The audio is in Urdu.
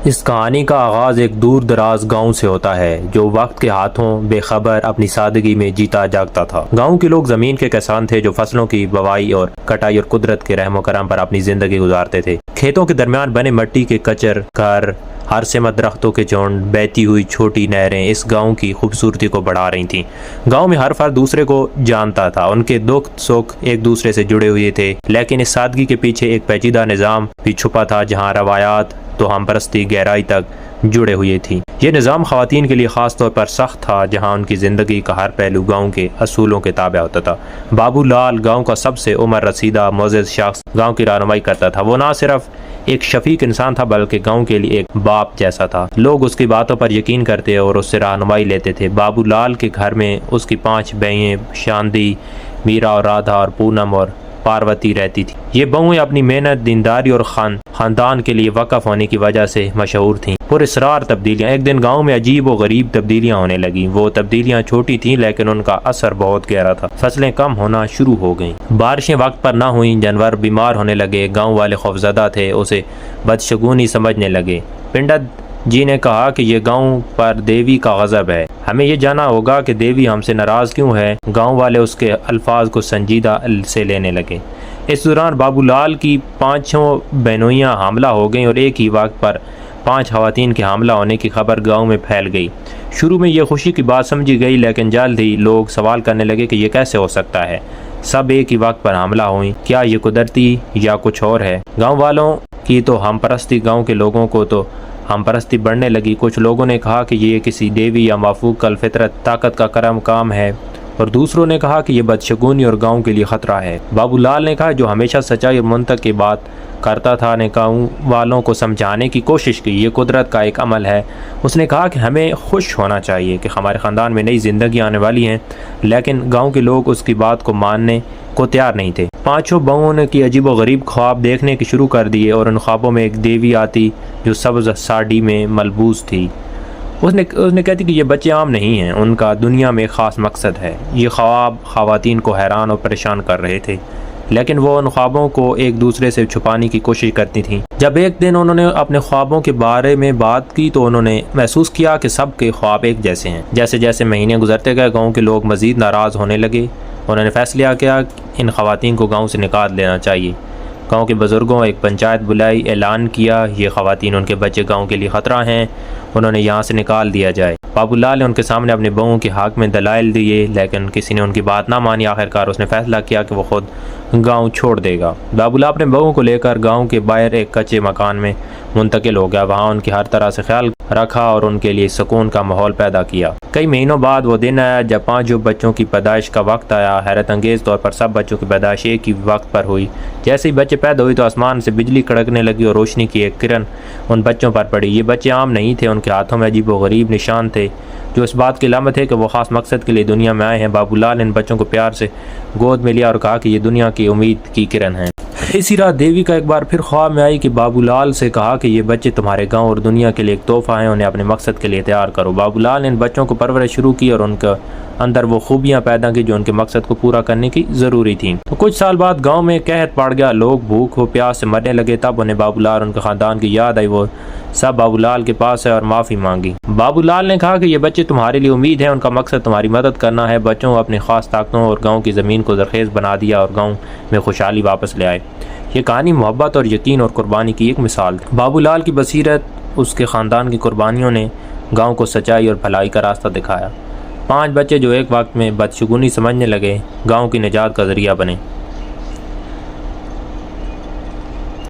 اس کہانی کا آغاز ایک دور دراز گاؤں سے ہوتا ہے جو وقت کے ہاتھوں بے خبر اپنی سادگی میں جیتا جاگتا تھا۔ گاؤں کے لوگ زمین کے کسان تھے جو فصلوں کی بوائی اور کٹائی اور قدرت کے رحم و کرم پر اپنی زندگی گزارتے تھے۔ کھیتوں کے درمیان بنے مٹی کے کچر گھر، ہر سمت درختوں کے جھنڈ، بہتی ہوئی چھوٹی نہریں اس گاؤں کی خوبصورتی کو بڑھا رہی تھیں۔ گاؤں میں ہر فرد دوسرے کو جانتا تھا، ان کے دکھ سکھ ایک دوسرے سے جڑے ہوئے تھے، لیکن اس سادگی کے پیچھے ایک پیچیدہ نظام بھی چھپا تھا جہاں روایات تو ہم پرستی گہرائی تک جڑے ہوئے تھی۔ یہ نظام خواتین کے لیے خاص طور پر سخت تھا، جہاں ان کی زندگی کا ہر پہلو گاؤں کے اصولوں کے تابع ہوتا تھا۔ بابو لال گاؤں کا سب سے عمر رسیدہ معزز شخص گاؤں کی رہنمائی کرتا تھا۔ وہ نہ صرف ایک شفیق انسان تھا بلکہ گاؤں کے لیے ایک باپ جیسا تھا۔ لوگ اس کی باتوں پر یقین کرتے اور اس سے رہنمائی لیتے تھے۔ بابو لال کے گھر میں اس کی 5 بہنیں شاندی، میرا اور رادھا اور پونم اور پاروتی رہتی تھی۔ یہ بہویں اپنی محنت، دینداری اور خاندان کے لیے وقف ہونے کی وجہ سے مشہور تھیں۔ پراسرار تبدیلیاں۔ ایک دن گاؤں میں عجیب و غریب تبدیلیاں ہونے لگیں۔ وہ تبدیلیاں چھوٹی تھیں لیکن ان کا اثر بہت گہرا تھا۔ فصلیں کم ہونا شروع ہو گئیں، بارشیں وقت پر نہ ہوئیں، جانور بیمار ہونے لگے۔ گاؤں والے خوفزدہ تھے، اسے بدشگونی سمجھنے لگے۔ پنڈت جی نے کہا کہ یہ گاؤں پر دیوی کا غضب ہے، ہمیں یہ جانا ہوگا کہ دیوی ہم سے ناراض کیوں ہے۔ گاؤں والے اس کے الفاظ کو سنجیدہ سے لینے لگے۔ اس دوران بابو لال کی 5 بہنوئیاں حاملہ ہو گئیں اور ایک ہی وقت پر 5 خواتین کے حاملہ ہونے کی خبر گاؤں میں پھیل گئی۔ شروع میں یہ خوشی کی بات سمجھی گئی لیکن جلد ہی لوگ سوال کرنے لگے کہ یہ کیسے ہو سکتا ہے، سب ایک ہی وقت پر حاملہ ہوئیں، کیا یہ قدرتی یا کچھ اور ہے؟ گاؤں والوں کی تو ہم پرستی، گاؤں کے لوگوں کو تو ہم پرستی بڑھنے لگی۔ کچھ لوگوں نے کہا کہ یہ کسی دیوی یا مافوق الفطرت طاقت کا کرم کام ہے، اور دوسروں نے کہا کہ یہ بدشگونی اور گاؤں کے لیے خطرہ ہے۔ بابو لال نے کہا، جو ہمیشہ سچائی اور منطق کی بات کرتا تھا، نے گاؤں والوں کو سمجھانے کی کوشش کی، یہ قدرت کا ایک عمل ہے۔ اس نے کہا کہ ہمیں خوش ہونا چاہیے کہ ہمارے خاندان میں نئی زندگی آنے والی ہیں، لیکن گاؤں کے لوگ اس کی بات کو ماننے کو تیار نہیں تھے۔ 5 بہوؤں نے کی عجیب و غریب خواب دیکھنے کے شروع کر دیے اور ان خوابوں میں ایک دیوی آتی جو سبز ساڑی میں ملبوس تھی۔ اس نے کہتی کہ یہ بچے عام نہیں ہیں، ان کا دنیا میں خاص مقصد ہے۔ یہ خواب خواتین کو حیران اور پریشان کر رہے تھے، لیکن وہ ان خوابوں کو ایک دوسرے سے چھپانے کی کوشش کرتی تھیں۔ جب ایک دن انہوں نے اپنے خوابوں کے بارے میں بات کی تو انہوں نے محسوس کیا کہ سب کے خواب ایک جیسے ہیں۔ جیسے جیسے مہینے گزرتے گئے گاؤں کے لوگ مزید ناراض ہونے لگے۔ انہوں نے فیصلہ کیا کہ ان خواتین کو گاؤں سے نکال دینا چاہیے۔ گاؤں کے بزرگوں ایک پنچایت بلائی، اعلان کیا یہ خواتین ان کے بچے گاؤں کے لیے خطرہ ہیں، انہوں نے یہاں سے نکال دیا جائے۔ بابو لال نے ان کے سامنے اپنے بہوؤں کے حق میں دلائل دیے لیکن کسی نے ان کی بات نہ مانی۔ آخرکار اس نے فیصلہ کیا کہ وہ خود گاؤں چھوڑ دے گا۔ بابو لال اپنے بہوؤں کو لے کر گاؤں کے باہر ایک کچے مکان میں منتقل ہو گیا۔ وہاں ان کی ہر طرح سے خیال رکھا اور ان کے لیے سکون کا ماحول پیدا کیا۔ کئی مہینوں بعد وہ دن آیا جب 5 بچوں کی پیدائش کا وقت آیا۔ حیرت انگیز طور پر سب بچوں کی پیدائش ایک ہی وقت پر ہوئی۔ جیسے ہی بچے پیدا ہوئے تو آسمان سے بجلی کڑکنے لگی اور روشنی کی ایک کرن ان بچوں پر پڑی۔ یہ بچے عام نہیں تھے، ان کے ہاتھوں میں عجیب و غریب نشان تھے جو اس بات کی علامت ہے کہ وہ خاص مقصد کے لیے دنیا میں آئے ہیں۔ بابو لال نے ان بچوں کو پیار سے گود میں لیا اور کہا کہ یہ دنیا کی امید کی کرن ہے۔ اسی رات دیوی کا ایک بار پھر خواب میں آئی کہ بابو لال سے کہا کہ یہ بچے تمہارے گاؤں اور دنیا کے لیے ایک تحفہ ہیں، انہیں اپنے مقصد کے لیے تیار کرو۔ بابو لال نے ان بچوں کو پرورش شروع کی اور ان کے اندر وہ خوبیاں پیدا کی جو ان کے مقصد کو پورا کرنے کی ضروری تھیں۔ تو کچھ سال بعد گاؤں میں قحط پڑ گیا، لوگ بھوک و پیاس سے مرنے لگے۔ تب انہیں بابو لال اور ان کے خاندان کی یاد آئی۔ وہ سب بابو لال کے پاس ہے اور معافی مانگی۔ بابو لال نے کہا کہ یہ بچے تمہارے لیے امید ہیں، ان کا مقصد تمہاری مدد کرنا ہے۔ بچوں کو اپنی خاص طاقتوں اور گاؤں کی زمین کو زرخیز بنا دیا اور گاؤں میں خوشحالی واپس لے آئے۔ یہ کہانی محبت اور یقین اور قربانی کی ایک مثال تھی۔ بابو لال کی بصیرت، اس کے خاندان کی قربانیوں نے گاؤں کو سچائی اور بھلائی کا راستہ دکھایا۔ 5 بچے جو ایک وقت میں بدشگونی سمجھنے لگے گاؤں کی نجات کا ذریعہ بنے۔